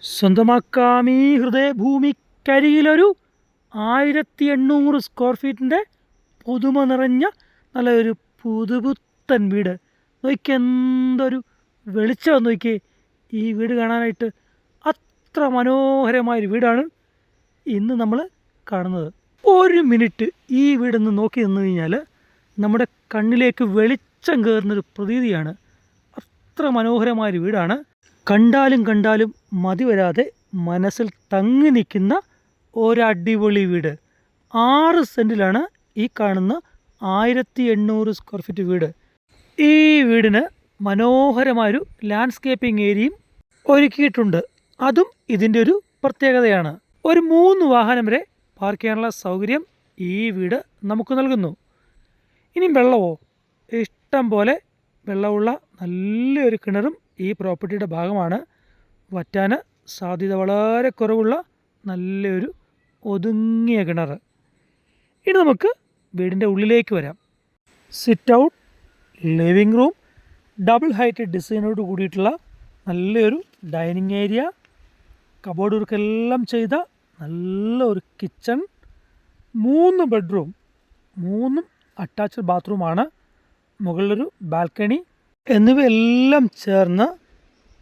സ്വന്തമാക്കാം ഈ ഹൃദയഭൂമിക്കരികിലൊരു 1800 സ്ക്വയർ ഫീറ്റിൻ്റെ പുതുമ നിറഞ്ഞ നല്ലൊരു പുതുപുത്തൻ വീട്. നോക്കിയേ, എന്തൊരു വെളിച്ചം നോക്കിയേ ഈ വീട് കാണാനായിട്ട്. അത്ര മനോഹരമായൊരു വീടാണ് ഇന്ന് നമ്മൾ കാണുന്നത്. ഒരു മിനിറ്റ് ഈ വീടൊന്ന് നോക്കി നിന്ന് കഴിഞ്ഞാൽ നമ്മുടെ കണ്ണിലേക്ക് വെളിച്ചം കയറുന്നൊരു പ്രതീതിയാണ്. അത്ര മനോഹരമായൊരു വീടാണ്. കണ്ടാലും കണ്ടാലും മതി വരാതെ മനസ്സിൽ തങ്ങി നിൽക്കുന്ന ഒരടിപൊളി വീട്. 6 സെൻറ്റിലാണ് ഈ കാണുന്ന 1800 സ്ക്വയർ ഫീറ്റ് വീട്. ഈ വീടിന് മനോഹരമായൊരു ലാൻഡ്സ്കേപ്പിംഗ് ഏരിയയും ഒരുക്കിയിട്ടുണ്ട്. അതും ഇതിൻ്റെ ഒരു പ്രത്യേകതയാണ്. ഒരു 3 വാഹനം വരെ പാർക്ക് ചെയ്യാനുള്ള സൗകര്യം ഈ വീട് നമുക്ക് നൽകുന്നു. ഇനി വെള്ളമോ, ഇഷ്ടം പോലെ വെള്ളമുള്ള നല്ലൊരു കിണറും ഈ പ്രോപ്പർട്ടിയുടെ ഭാഗമാണ്. വറ്റാൻ സാധ്യത വളരെ കുറവുള്ള നല്ലൊരു ഒതുങ്ങിയ കിണർ. ഇനി നമുക്ക് വീടിൻ്റെ ഉള്ളിലേക്ക് വരാം. Sit out, living room, double height ഡിസൈനോട് കൂടിയിട്ടുള്ള നല്ലൊരു ഡൈനിങ് ഏരിയ, കബോർഡ് വർക്കെല്ലാം ചെയ്ത നല്ലൊരു കിച്ചൺ, 3 ബെഡ്റൂം, 3 അറ്റാച്ച്ഡ് ബാത്റൂമാണ്, മുകളിലൊരു ബാൽക്കണി എന്നിവയെല്ലാം ചേർന്ന്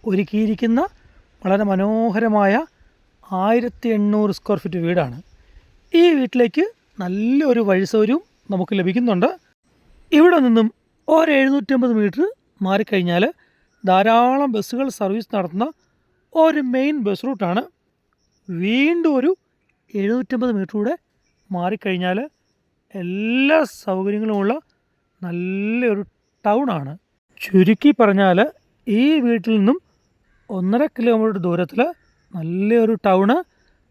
ഒരുക്കിയിരിക്കുന്ന വളരെ മനോഹരമായ 1800 സ്ക്വയർ ഫീറ്റ് വീടാണ്. ഈ വീട്ടിലേക്ക് നല്ലൊരു വഴി സൗകര്യവും നമുക്ക് ലഭിക്കുന്നുണ്ട്. ഇവിടെ നിന്നും 750 മീറ്റർ മാറിക്കഴിഞ്ഞാൽ ധാരാളം ബസ്സുകൾ സർവീസ് നടത്തുന്ന ഒരു മെയിൻ ബസ് റൂട്ടാണ്. വീണ്ടും ഒരു 750 മീറ്റർ കൂടെ മാറിക്കഴിഞ്ഞാൽ എല്ലാ സൗകര്യങ്ങളുമുള്ള നല്ലൊരു ടൗണാണ്. ചുരുക്കി പറഞ്ഞാൽ ഈ വീട്ടിൽ നിന്നും 1.5 കിലോമീറ്റർ ദൂരത്തിൽ നല്ലൊരു ടൗണ്,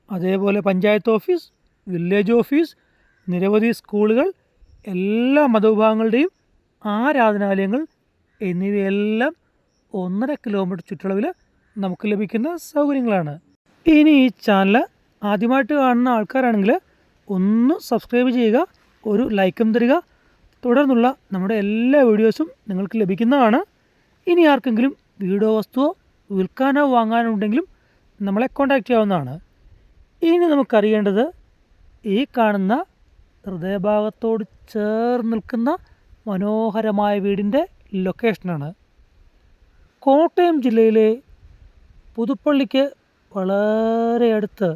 അതേപോലെ പഞ്ചായത്ത് ഓഫീസ്, വില്ലേജ് ഓഫീസ്, നിരവധി സ്കൂളുകൾ, എല്ലാ മതവിഭാഗങ്ങളുടെയും ആരാധനാലയങ്ങൾ എന്നിവയെല്ലാം 1.5 കിലോമീറ്റർ ചുറ്റളവിൽ നമുക്ക് ലഭിക്കുന്ന സൗകര്യങ്ങളാണ്. ഇനി ഈ ചാനൽ ആദ്യമായിട്ട് കാണുന്ന ആൾക്കാരാണെങ്കിൽ ഒന്ന് സബ്സ്ക്രൈബ് ചെയ്യുക, ഒരു ലൈക്കും തരിക. തുടർന്നുള്ള നമ്മുടെ എല്ലാ വീഡിയോസും നിങ്ങൾക്ക് ലഭിക്കുന്നതാണ്. ഇനി ആർക്കെങ്കിലും വീടോ വസ്തുവോ വിൽക്കാനോ വാങ്ങാനോ ഉണ്ടെങ്കിലും നമ്മളെ കോൺടാക്റ്റ് ചെയ്യാവുന്നതാണ്. ഇനി നമുക്കറിയേണ്ടത് ഈ കാണുന്ന ഹൃദയഭാഗത്തോട് ചേർന്ന് നിൽക്കുന്ന മനോഹരമായ വീടിൻ്റെ ലൊക്കേഷനാണ്. കോട്ടയം ജില്ലയിലെ പുതുപ്പള്ളിക്ക് വളരെ അടുത്ത്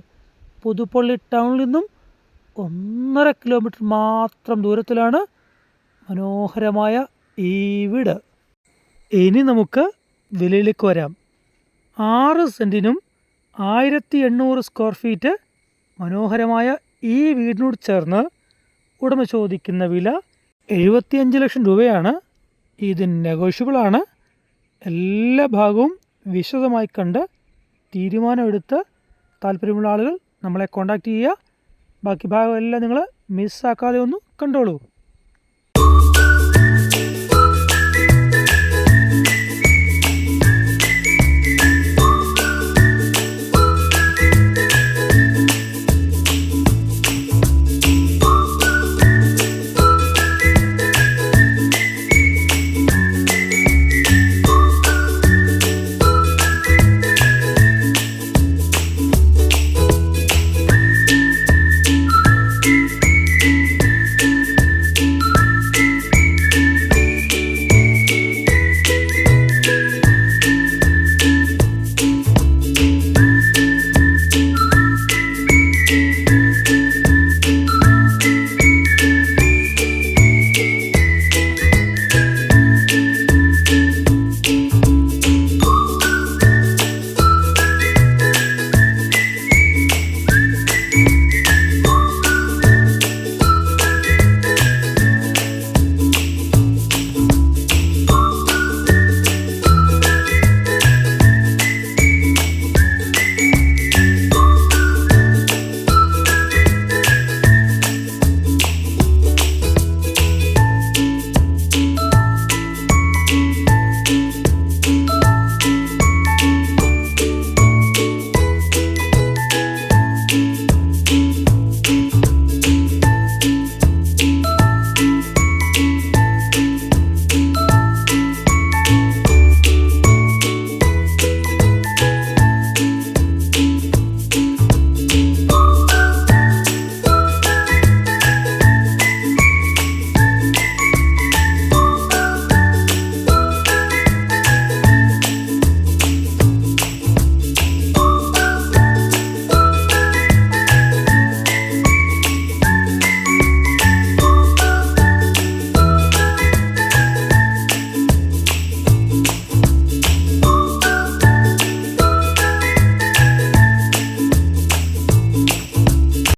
പുതുപ്പള്ളി ടൗണിൽ നിന്നും 1.5 കിലോമീറ്റർ മാത്രം ദൂരത്തിലാണ് മനോഹരമായ ഈ വീട്. ഇനി നമുക്ക് വിലയിലേക്ക് വരാം. 6 സെൻറ്റിനും 1800 സ്ക്വയർ ഫീറ്റ് മനോഹരമായ ഈ വീടിനോട് ചേർന്ന് ഉടമ ചോദിക്കുന്ന വില 75 ലക്ഷം രൂപയാണ്. ഇത് നെഗോഷ്യബിളാണ്. എല്ലാ ഭാഗവും വിശദമായി കണ്ട് തീരുമാനമെടുത്ത് താല്പര്യമുള്ള ആളുകൾ നമ്മളെ കോൺടാക്റ്റ് ചെയ്യുക. ബാക്കി ഭാഗമെല്ലാം നിങ്ങൾ മിസ്സാക്കാതെ ഒന്ന് കണ്ടോളൂ.